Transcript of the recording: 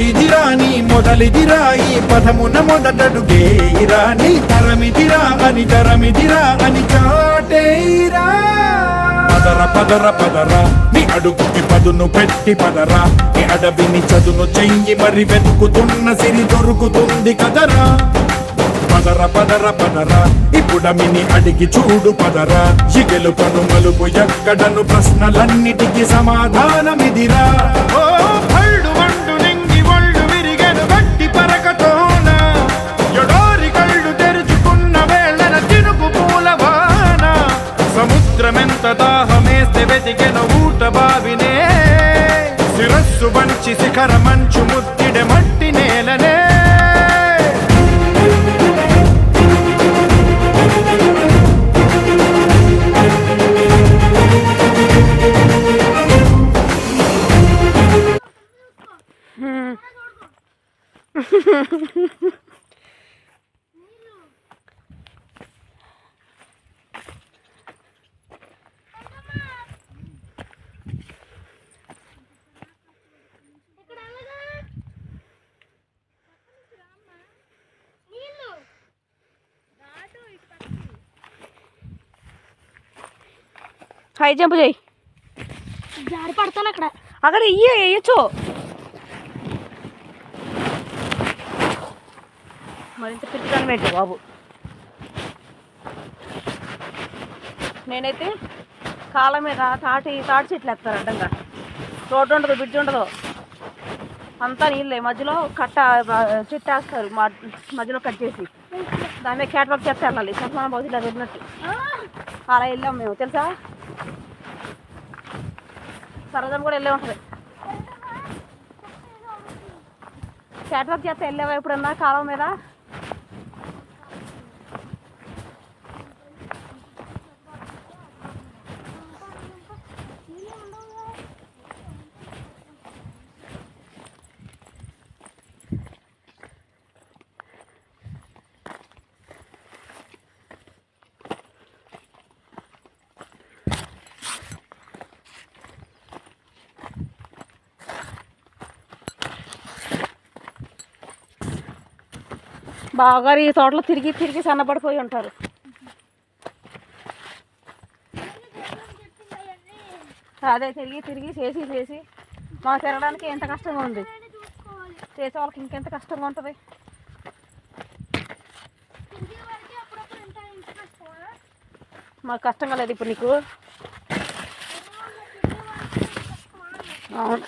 ఇదిరా నీ మొదలిదిరా ఈ పదమున మొదటడుగేయిరా నీ తరమిదిరా అని చాటేయిరా పదర పదర పదర నీ అడుగుకి పదును పెట్టి పదరా నీ అడవిని చదును చెయ్యి మరి వెతుకుతున్న సిరి దొరుకుతుంది కదరా పదర పదర పదర ఇప్పుడమిని అడిగి చూడు పదరా ఇగెలు కను మలుపు ఎక్కడను ప్రశ్నలన్నిటికీ సమాధానమిదిరా ఓ భళ్ళు వండు నింగి ఒళ్ళు విరిగెను గట్టి పరకతోన ఎడోరి కళ్ళు తెరుచుకున్న వేళన తినుకు పూలవాన సముద్రమెంత దాహమేస్తే వెతికెను ఊట బావినే శిరస్సు వంచి శిఖర మంచు ముద్దిడె మట్టి నేలనే హై జంప్ చేయి జారి పడతాను అక్కడ అక్కడ వేయచ్చు మరింత పిచ్చుతాను పెట్టు బాబు నేనైతే కాళ్ళ మీద తాటి చెట్లు వేస్తారు అడ్డంగా రోడ్డు ఉండదు బ్రిడ్జ్ ఉండదు అంతా నీళ్ళే మధ్యలో కట్ట చెట్టు వేస్తారు మధ్యలో కట్ చేసి దాని మీద క్యాట్ వాక్ చేస్తే వెళ్ళాలి సస్మాన బాబు ఇలా వెళ్ళినట్టు అలా వెళ్ళాం మేము తెలుసా సరదం కూడా వెళ్ళే ఉంటుంది క్యాట్ వాక్ చేస్తే వెళ్ళావా ఎప్పుడన్నా కాలం మీద బాగా ఈ తోటలో తిరిగి సన్నపడిపోయి ఉంటారు అదే తిరిగి చేసి మా తిరగడానికి ఎంత కష్టంగా ఉంది చేసే వాళ్ళకి ఇంకెంత కష్టంగా ఉంటుంది మాకు కష్టంగా లేదు ఇప్పుడు నీకు అవును